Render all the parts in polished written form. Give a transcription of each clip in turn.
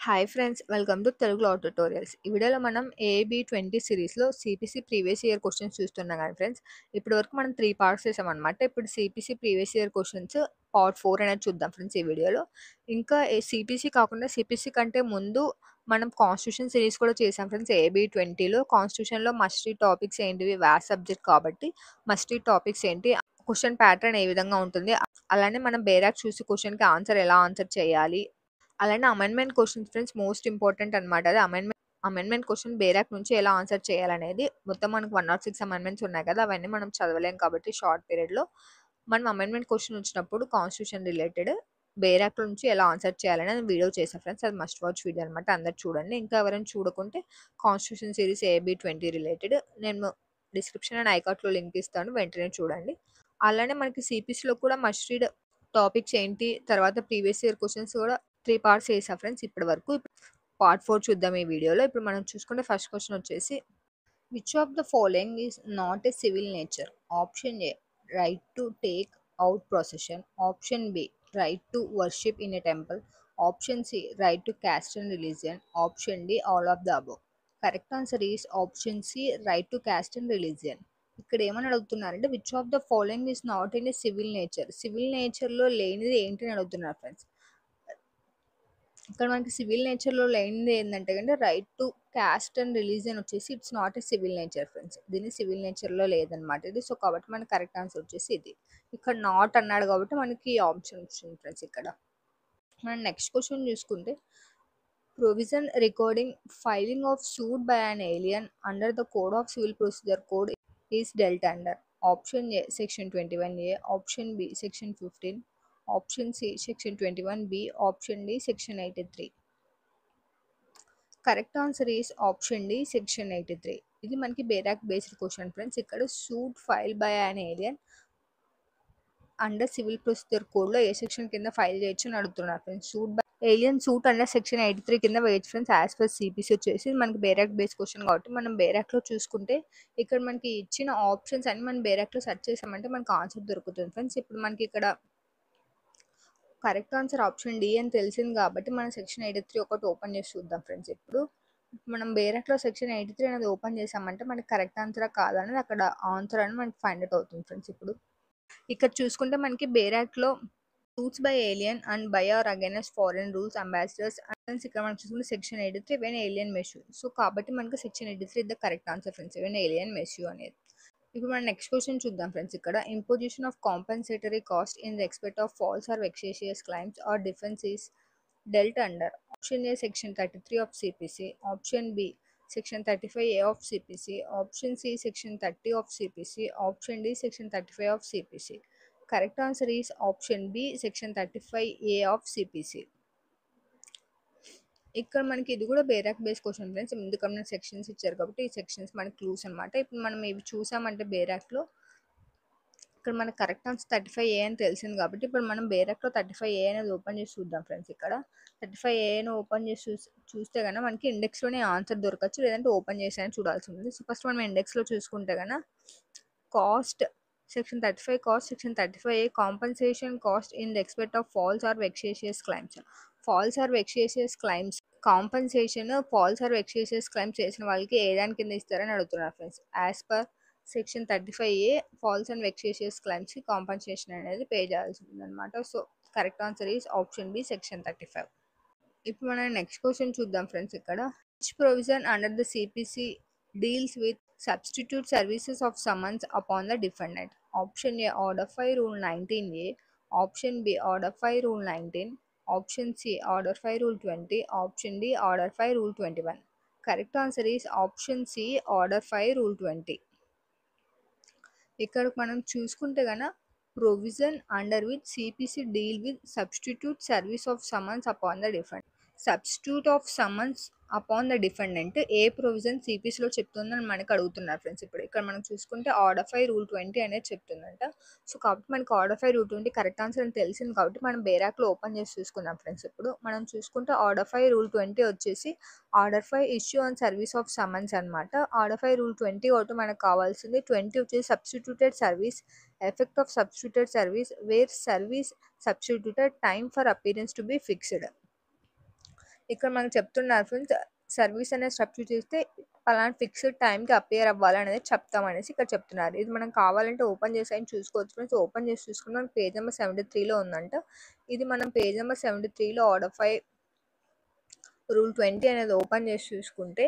Hi friends, welcome to Telugu law tutorials. ఈ వీడియోలో మనం ఏబీ 20 సిరీస్లో సిపిసి ప్రీవియస్ ఇయర్ క్వశ్చన్స్ చూస్తున్నాం కానీ ఫ్రెండ్స్, ఇప్పటి వరకు మనం 3 పార్ట్స్ చేసామన్నమాట. ఇప్పుడు CPC previous year questions part 4 అనేది చూద్దాం ఫ్రెండ్స్ ఈ వీడియోలో. ఇంకా సిపిసి కాకుండా సిపిసి కంటే ముందు మనం కాన్స్టిట్యూషన్ సిరీస్ కూడా చేసాం ఫ్రెండ్స్. ఏబీ 20లో కాన్స్టిట్యూషన్లో మస్ట్ రీడ్ టాపిక్స్ ఏంటివి, వ్యాస్ సబ్జెక్ట్ కాబట్టి మస్ట్ రీడ్ టాపిక్స్ ఏంటి, క్వశ్చన్ ప్యాటర్న్ ఏ విధంగా ఉంటుంది, అలానే మనం బేరాక్ చూసి క్వశ్చన్కి ఆన్సర్ ఎలా ఆన్సర్ చేయాలి, అలానే amendment questions friends most important అనమాట. అది అమెండ్మెంట్ క్వశ్చన్ బేరాక్ నుంచి ఎలా ఆన్సర్ చేయాలనేది. మొత్తం మనకు 106 అమెండ్మెంట్స్ ఉన్నాయి కదా, అవన్నీ మనం చదవలేం కాబట్టి షార్ట్ పీరియడ్లో మనం అమెండ్మెంట్ క్వశ్చన్ వచ్చినప్పుడు కాన్స్టిట్యూషన్ రిలేటెడ్ బేరాక్ నుంచి ఎలా ఆన్సర్ చేయాలని వీడియో చేసాను ఫ్రెండ్స్. అది మస్ట్ వాచ్ వీడియో అనమాట, అందరు చూడండి. ఇంకా ఎవరైనా చూడకుంటే కాన్స్టిట్యూషన్ సిరీస్ ఏబీ 20 రిలేటెడ్ నేను డిస్క్రిప్షన్ అండ్ ఐకార్ట్లో లింక్ ఇస్తాను, వెంటనే చూడండి. అలానే మనకి సిపిసిలో కూడా మస్ట్ రీడ్ టాపిక్స్ ఏంటి, తర్వాత ప్రీవియస్ ఇయర్ క్వశ్చన్స్ కూడా 3 పార్ట్స్ చేసా ఫ్రెండ్స్ ఇప్పటి వరకు. పార్ట్ 4 చూద్దాం ఈ వీడియోలో. ఇప్పుడు మనం చూసుకుంటే ఫస్ట్ క్వశ్చన్ వచ్చేసి, which of the following is not a civil nature? Option A right to take out procession, option B right to worship in a temple, option C right to caste and religion, option D all of the above. Correct answer is option C right to caste and religion. ఇక్కడ ఏమని అడుగుతున్నారంటే which of the following is not in a civil nature, civil నేచర్లో లేనిది ఏంటి అని అడుగుతున్నారు friends. ఇక్కడ మనకి సివిల్ నేచర్లో లేనిది ఏంటంటే కంటే right to caste and religion వచ్చేసి it's not a civil nature friends. దీన్ని సివిల్ నేచర్లో లేదనమాట ఇది. సో కాబట్టి మనకి కరెక్ట్ ఆన్సర్ వచ్చేసి ఇది. ఇక్కడ నాట్ అన్నాడు కాబట్టి మనకి ఈ ఆప్షన్ వచ్చింది ఫ్రెండ్స్. ఇక్కడ మనం నెక్స్ట్ క్వశ్చన్ చూసుకుంటే, provision recording filing of suit by an alien under the code of civil procedure code is dealt under. Option A section 21A, option B section 15, option C section 21B, option D section 83. Correct answer is option D section 83. ఇది మనకి bare act based question friends. ఇక్కడ suit file by an alien under civil procedure కోడ్లో ఏ section కింద file చేయొచ్చు అని అడుగుతున్నారు friends. Alien suit under section 83 కింద వేయచ్చు ఫ్రెండ్స్. యాజ్ పర్ సిపిసి వచ్చేసి మనకి బేరాక్ బేస్ క్వశ్చన్ కాబట్టి మనం బేరాక్లో చూసుకుంటే ఇక్కడ మనకి ఇచ్చిన ఆప్షన్స్ అన్ని మనం బేరాక్లో సెర్చ్ చేసామంటే మనకు ఆన్సర్ దొరుకుతుంది ఫ్రెండ్స్. ఇప్పుడు మనకి ఇక్కడ కరెక్ట్ ఆన్సర్ ఆప్షన్ డి అని తెలిసింది కాబట్టి మనం సెక్షన్ 83 ఒకటి ఓపెన్ చేసి చూద్దాం ఫ్రెండ్స్. ఇప్పుడు మనం బేరాక్లో సెక్షన్ 83 అనేది ఓపెన్ చేసామంటే మనకి కరెక్ట్ ఆన్సర్ కాదనేది అక్కడ ఆన్సర్ అని మనకి ఫైండ్ అవుట్ అవుతుంది ఫ్రెండ్స్. ఇప్పుడు ఇక్కడ చూసుకుంటే మనకి బేరాక్లో suits by alien and by or against foreign rules ambassadors and ఇక్కడ మనం చూసుకుంటే section 83 when alien may sue. So కాబట్టి మనకి section 83 the correct answer friends, when alien may sue అనేది. ఇప్పుడు మనం నెక్స్ట్ క్వశ్చన్ చూద్దాం ఫ్రెండ్స్. ఇక్కడ imposition of compensatory cost in respect of false or vexatious claims or defence is dealt under. Option A section 33 of CPC, option B section 35A of CPC, option C section 30 of CPC, option D section 35 of CPC. Correct answer is option B section 35A of CPC. ఇక్కడ మనకి ఇది కూడా bare act base question friends. ఎందుకంటే sections ఇచ్చారు కాబట్టి ఈ sections మనకి clues అనమాట. ఇప్పుడు మనం ఇవి చూసామంటే బేరాక్లో ఇక్కడ మనకి కరెక్ట్ ఆన్సర్ 35A అని తెలిసింది కాబట్టి ఇప్పుడు మనం బేరాక్లో 35A అనేది ఓపెన్ చేసి చూద్దాం ఫ్రెండ్స్. ఇక్కడ 35A ఓపెన్ చేసి చూస్తే కన్నా మనకి ఇండెక్స్లోనే ఆన్సర్ దొరకచ్చు, లేదంటే ఓపెన్ చేసి చూడాల్సి ఉంది. సో ఫస్ట్ మనం ఇండెక్స్లో చూసుకుంటే కన్నా cost section 35 cost, section 35A compensation cost in respect of false or vexatious claims. False or vexatious claims compensation false or vexatious claims చేసిన వాళ్ళకి ఏ దాని కింద ఇస్తారని అడుగుతున్నారు friends. As per section 35A false and vexatious క్లైమ్స్కి compensation అనేది pay చేయాల్సి ఉందన్నమాట. So correct answer is option B section 35. ఇప్పుడు మనం నెక్స్ట్ క్వశ్చన్ చూద్దాం ఫ్రెండ్స్. ఇక్కడ which provision under the CPC deals with substitute services of summons upon the defendant. Option A order 5 rule 19A, option B order 5 rule 19, option C order 5 rule 20, option D order 5 rule 21. Correct answer is option C order 5 rule 20. ఇక్కడ మనం చూసుకుంటే కన్నా provision under which CPC deal with substitute service of summons upon the defendant. Substitute of summons upon the defendant ఏ provision సిపిసిలో చెప్తుందని మనకు అడుగుతున్నారు friends. ఇప్పుడు ఇక్కడ మనం చూసుకుంటే ఆర్డర్ 5 రూల్ 20 అనేది చెప్తుందంట. సో కాబట్టి మనకి ఆర్డర్ 5 రూల్ 20 కరెక్ట్ ఆన్సర్ అని తెలిసింది కాబట్టి మనం బేరాక్లో ఓపెన్ చేసి చూసుకుందాం ఫ్రెండ్స్. ఇప్పుడు మనం చూసుకుంటే ఆర్డర్ 5 రూల్ 20 వచ్చేసి order 5 issue and service of summons అనమాట. ఆర్డర్ 5 రూల్ 20 ఒకటి మనకు కావాల్సింది. 20 వచ్చేసి substituted service, effect of substituted service, where service substituted, time for appearance to be fixed. ఇక్కడ మనకు చెప్తున్నారు ఫ్రెండ్స్, సర్వీస్ అనే స్ట్రక్చర్ చేస్తే పలానా ఫిక్స్డ్ టైంకి అపియర్ అవ్వాలి అనేది చెప్తామనేసి ఇక్కడ చెప్తున్నారు. ఇది మనం కావాలంటే ఓపెన్ చేసి అయినా చూసుకోవచ్చు ఫ్రెండ్స్. ఓపెన్ చేసి చూసుకుంటే మనకి పేజ్ నెంబర్ 73లో ఉందంట. ఇది మనం పేజ్ నెంబర్ 73లో ఆర్డర్ 5 రూల్ 20 అనేది ఓపెన్ చేసి చూసుకుంటే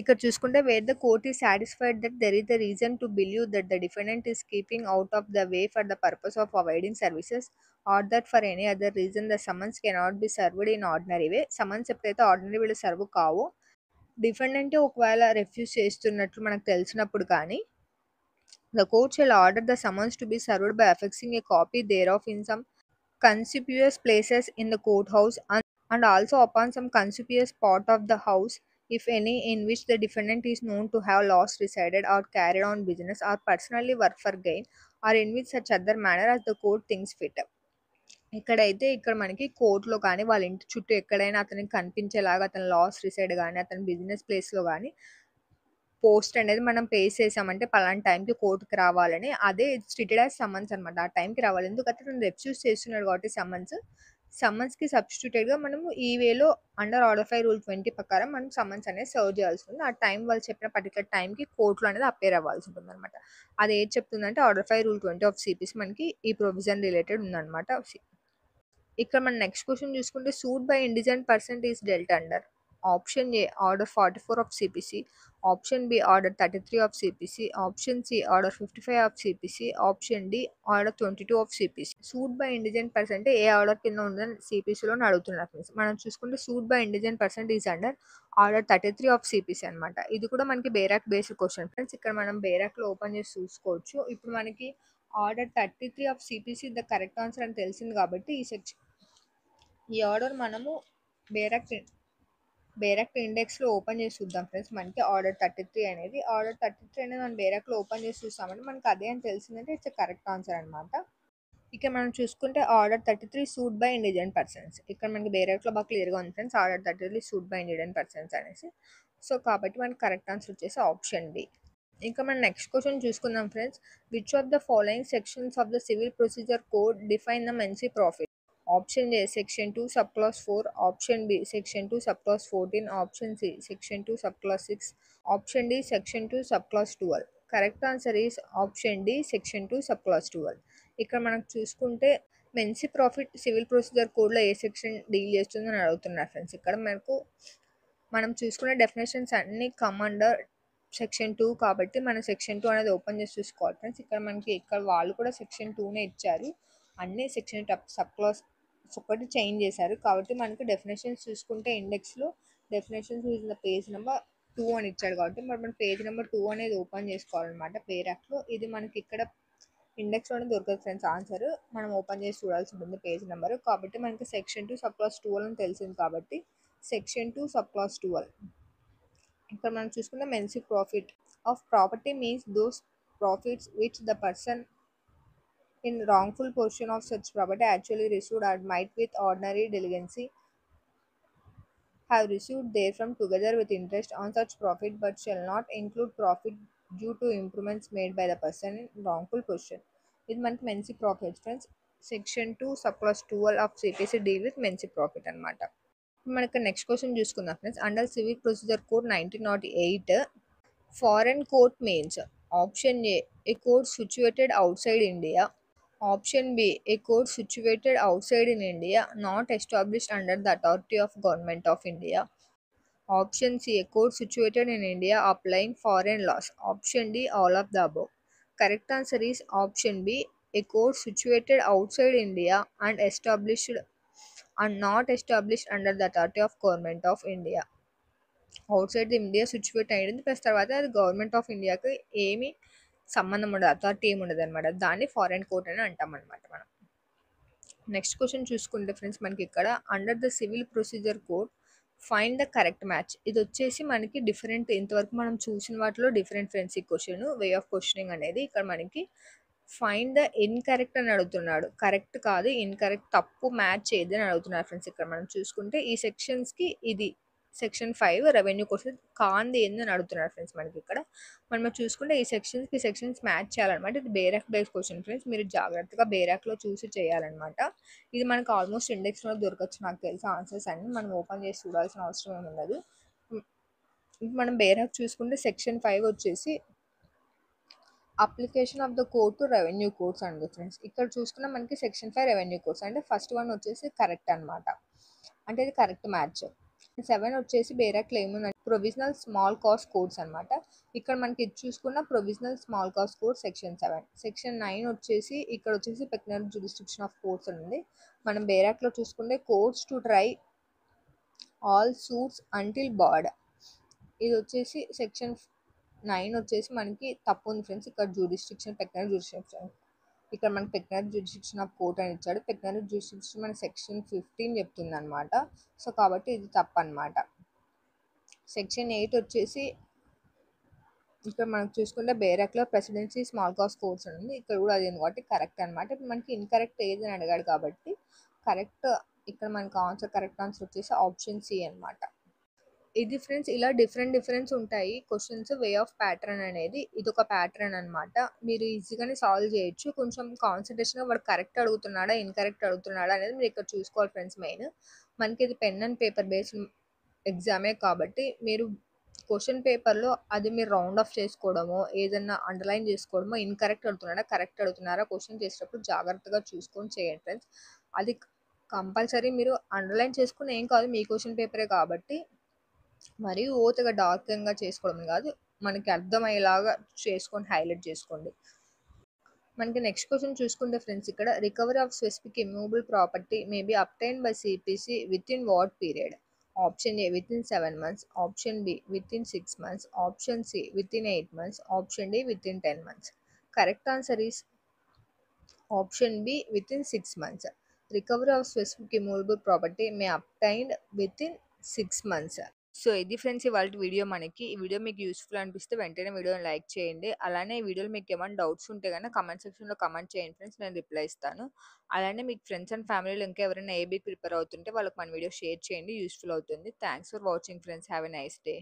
ఇక్కడ చూసుకుంటే where the court is satisfied that there is the reason to believe that the defendant is keeping out of the way for the purpose of avoiding services or that for any other reason the summons cannot be served in ordinary way. సమన్స్ ఎప్పుడైతే ordinary వేలో serve కావో, defendant ఒకవేళ refuse చేస్తున్నట్లు మనకు తెలిసినప్పుడు కానీ the court shall order the summons to be served by affixing a copy thereof in some conspicuous places in the courthouse and also upon some conspicuous part of the house, if any, in which the defendant is known to have lost resided or carried on business or personally worked for gain, or in which such other manner as the court thinks fit. ఇక్కడ మనకి కోర్టులో కానీ వాళ్ళ ఇంటి చుట్టూ ఎక్కడైనా అతనికి కనిపించేలాగా అతను లాస్ట్ రిసైడ్ కానీ అతని బిజినెస్ ప్లేస్లో కానీ పోస్ట్ అనేది మనం పే చేసామంటే పలానా టైంకి కోర్టుకి రావాలని, అదే స్ట్రిక్టెడ్ యాజ్ సమ్మన్స్ అనమాట. ఆ టైంకి రావాలి. ఎందుకంటే అతను రిఫ్యూజ్ చేస్తున్నాడు కాబట్టి సమ్మన్స్కి సబ్స్టిట్యూటెడ్గా మనము ఈ వేలో అండర్ ఆర్డర్ 5 రూల్ 20 ప్రకారం మనం సమ్మన్స్ అనేది సర్వ్ చేయాల్సి ఉంది. ఆ టైం వాళ్ళు చెప్పిన పర్టికులర్ టైంకి కోర్టులో అనేది అపేర్ అవ్వాల్సి ఉంటుంది అనమాట. అది ఏది చెప్తుందంటే ఆర్డర్ 5 రూల్ 20 ఆఫ్ సిపిసి మనకి ఈ ప్రొవిజన్ రిలేటెడ్ ఉందన్నమాట. ఇక్కడ మనం నెక్స్ట్ క్వశ్చన్ చూసుకుంటే suit by indigent person is dealt under option A order 44 of CPC, option B order 33 of CPC, option C order 55 of CPC, option D order 22 of CPC. Suit by indigent person అంటే ఏ order కింద ఉందని సిపిసిలో అడుగుతున్నారు friends. మనం చూసుకుంటే suit by indigent person is under order 33 of CPC అనమాట. ఇది కూడా మనకి బేరాక్ బేస్డ్ క్వశ్చన్ ఫ్రెండ్స్. ఇక్కడ మనం బేరాక్లో ఓపెన్ చేసి చూసుకోవచ్చు. ఇప్పుడు మనకి order 33 of CPC the correct answer అని తెలిసింది కాబట్టి ఈ ఆర్డర్ మనము బేరాక్ ఇండెక్స్లో ఓపెన్ చేసి చూద్దాం ఫ్రెండ్స్. మనకి ఆర్డర్ 33 అనేది మనం బేరాక్లో ఓపెన్ చేసి చూస్తామంటే మనకి అదే అని తెలిసిందంటే ఇట్స్ కరెక్ట్ ఆన్సర్ అనమాట. ఇక్కడ మనం చూసుకుంటే order 33 suit by indigent persons. ఇక్కడ మనకి బేరాక్లో బాగా క్లియర్గా ఉంది friends, order 33 suit by indigent persons అనేసి. సో కాబట్టి మనకి కరెక్ట్ ఆన్సర్ వచ్చేసి ఆప్షన్ డి. ఇంకా మనం నెక్స్ట్ క్వశ్చన్ చూసుకుందాం friends. Which of the following sections of the civil procedure code define the mesne profit? Option A section 2 sub clause 4, option B section 2 sub clause 14, option C section 2 sub class 6, option D section 2 sub class 12. Correct answer is option D section 2 sub class 12. ఇక్కడ మనం చూసుకుంటే mesne profit civil procedure కోడ్లో ఏ section deal చేస్తుందని అడుగుతున్నారు friends. ఇక్కడ మనం చూసుకునే డెఫినేషన్స్ అన్ని కమ్ అండర్ సెక్షన్ 2 కాబట్టి మనం సెక్షన్ 2 అనేది ఓపెన్ చేసి చూసుకోవాలి ఫ్రెండ్స్. ఇక్కడ వాళ్ళు కూడా సెక్షన్ 2నే ఇచ్చారు. అన్ని సెక్షన్ సబ్ క్లాస్ ఒకటి చేంజ్ చేశారు కాబట్టి మనకి డెఫినేషన్స్ చూసుకుంటే ఇండెక్స్లో definitions in the page number 2 అని ఇచ్చాడు కాబట్టి మనం పేజ్ నెంబర్ 2 అనేది ఓపెన్ చేసుకోవాలన్నమాట పేరాక్లో. ఇది మనకి ఇక్కడ ఇండెక్స్లోనే దొరకదు ఫ్రెండ్స్ ఆన్సర్. మనం ఓపెన్ చేసి చూడాల్సి ఉంటుంది పేజ్ నెంబర్. కాబట్టి మనకి సెక్షన్ 2 సబ్ క్లాస్ 12 అని తెలిసింది కాబట్టి సెక్షన్ 2 సబ్ క్లాస్ 12. ఇక్కడ మనం చూసుకుంటే mesne profit of property means those profits which the person in wrongful possession of such property actually received or might with ordinary diligency have received therefrom together with interest on such profit but shall not include profit due to improvements made by the person in wrongful possession. ఇది మనకి mesne profit friends. Section 2 sub class 12 of CPC deal with mesne profit అనమాట. మనకి next question చూసుకుందాం friends. Under civil procedure code 1908 foreign court means option A court situated outside India, option B a court situated outside in India not established under the authority of Government of India, option C a court situated in India applying foreign laws, option D all of the above. Correct answer is option B a court situated outside India and not established under the authority of Government of India. Outside India situate అయ్యింది plus తర్వాత అది government of ఇండియాకి ఏమి సంబంధం ఉండదు, authority ఏమి ఉండదు అనమాట. దాన్ని ఫారెన్ కోర్ట్ అని అంటాం అనమాట మనం. నెక్స్ట్ క్వశ్చన్ చూసుకుంటే ఫ్రెండ్స్ మనకి ఇక్కడ under the civil procedure code find the correct match. ఇది వచ్చేసి మనకి డిఫరెంట్, ఇంతవరకు మనం చూసిన వాటిలో డిఫరెంట్ ఫ్రెండ్స్ ఈ క్వశ్చన్ వే ఆఫ్ క్వశ్చనింగ్ అనేది. ఇక్కడ మనకి ఫైండ్ ద ఇన్కరెక్ట్ అని అడుగుతున్నాడు. కరెక్ట్ కాదు ఇన్కరెక్ట్ తప్పు మ్యాచ్ ఏది అని అడుగుతున్నారు ఫ్రెండ్స్. ఇక్కడ మనం చూసుకుంటే ఈ సెక్షన్స్కి ఇది సెక్షన్ 5 రెవెన్యూ క్వశ్చన్ కాంది ఏంది అని అడుగుతున్నారు ఫ్రెండ్స్ మనకి ఇక్కడ. మనం చూసుకుంటే ఈ సెక్షన్స్ మ్యాచ్ చేయాలన్నమాట. ఇది బేరాక్ బేస్ క్వశ్చన్ ఫ్రెండ్స్. మీరు జాగ్రత్తగా బేరాక్‌లో చూసి చేయాలన్నమాట. ఇది మనకు ఆల్మోస్ట్ ఇండెక్స్‌లో దొరకచ్చు నాకు తెలిసి ఆన్సర్స్ అన్నీ. మనం ఓపెన్ చేసి చూడాల్సిన అవసరం ఏమి ఉండదు. మనం బేరాక్ చూసుకుంటే సెక్షన్ 5 వచ్చేసి application of the code to revenue codes అండి ఫ్రెండ్స్. ఇక్కడ చూసుకున్న మనకి సెక్షన్ 5 రెవెన్యూ కోడ్స్ అంటే ఫస్ట్ వన్ వచ్చేసి కరెక్ట్ అనమాట. అంటే ఇది కరెక్ట్ మ్యాచ్. 7 వచ్చేసి బేరాక్‌లో ఏముందంటే ప్రొవిజనల్ స్మాల్ కాస్ట్ కోడ్స్ అనమాట. ఇక్కడ మనకి ఇది చూసుకున్న provisional small cost code section 7. Section 9 వచ్చేసి ఇక్కడ వచ్చేసి పెక్యులర్ జ్యూరిస్డిక్షన్ ఆఫ్ కోర్ట్స్ అని ఉంది. మనం బేరాక్‌లో చూసుకుంటే courts to try all suits until board. ఇది వచ్చేసి సెక్షన్ 9 వచ్చేసి మనకి తప్పు ఉంది ఫ్రెండ్స్. ఇక్కడ పెక్యులర్ జ్యూరిస్డిక్షన్ ఇక్కడ మనకి పెక్యులర్ జ్యూరిస్డిక్షన్ ఆఫ్ కోర్ట్ అని ఇచ్చాడు. పెక్యులర్ జ్యూరిస్డిక్షన్ మన సెక్షన్ 15 చెప్తుంది అనమాట. సో కాబట్టి ఇది తప్పు అనమాట. సెక్షన్ 8 వచ్చేసి ఇక్కడ మనం చూసుకుంటే బేరాక్‌లో ప్రెసిడెన్సీ స్మాల్ కాస్ట్ కోర్ట్స్ అని ఉంది. ఇక్కడ కూడా అదే కాబట్టి కరెక్ట్ అనమాట. ఇప్పుడు మనకి ఇన్కరెక్ట్ ఏది అని అడిగాడు కాబట్టి కరెక్ట్ ఇక్కడ మనకి కరెక్ట్ ఆన్సర్ వచ్చేసి ఆప్షన్ సి అనమాట. ఇది ఫ్రెండ్స్ ఇలా డిఫరెన్స్ ఉంటాయి క్వశ్చన్స్ వే ఆఫ్ ప్యాటర్న్ అనేది. ఇదొక ప్యాటర్న్ అనమాట. మీరు ఈజీగానే సాల్వ్ చేయొచ్చు. కొంచెం కాన్సంట్రేషన్‌గా వాడు కరెక్ట్ అడుగుతున్నాడా, ఇన్కరెక్ట్ అడుగుతున్నాడా అనేది మీరు ఇక్కడ చూసుకోవాలి ఫ్రెండ్స్ మెయిన్. మనకి ఇది పెన్ అండ్ పేపర్ బేస్డ్ ఎగ్జామే కాబట్టి మీరు క్వశ్చన్ పేపర్‌లో అది మీరు రౌండ్ ఆఫ్ చేసుకోవడమో, ఏదన్నా అండర్‌లైన్ చేసుకోవడమో, ఇన్కరెక్ట్ అడుగుతున్నాడా, కరెక్ట్ అడుగుతున్నారా క్వశ్చన్ చేసేటప్పుడు జాగ్రత్తగా చూసుకొని చేయండి ఫ్రెండ్స్. అది కంపల్సరీ మీరు అండర్‌లైన్ చేసుకున్న ఏం కాదు మీ క్వశ్చన్ పేపరే కాబట్టి మరీ ఓతగా డార్క్‌గా చేసుకోవడం కాదు. మనకి అర్థమయ్యేలాగా చేసుకొని హైలైట్ చేసుకోండి. మనకి నెక్స్ట్ క్వశ్చన్ చూసుకుంటే ఫ్రెండ్స్ ఇక్కడ recovery of specific immovable property may be obtained by CPC within what period? Option A within 7 months, option B within 6 months, option C within 8 months, option D within 10 months. Correct answer is option B within 6 months. Recovery of specific immovable property may obtained within 6 months. So ఇది friends ఇవాల్టి video మనకి. ఈ video మీకు useful అనిపిస్తే వెంటనే వీడియోని like చేయండి. అలానే ఈ వీడియోలో మీకు ఏమైనా డౌట్స్ ఉంటే గనక కామెంట్ సెక్షన్‌లో కామెంట్ చేయండి ఫ్రెండ్స్. నేను రిప్లై ఇస్తాను. అలానే మీకు ఫ్రెండ్స్ అండ్ ఫ్యామిలీలో ఇంకా ఎవరైనా ఏబీకి ప్రిపేర్ అవుతుంటే వాళ్ళకి మన వీడియో షేర్ చేయండి. యూస్‌ఫుల్ అవుతుంది. Thanks for watching friends. Have a nice day.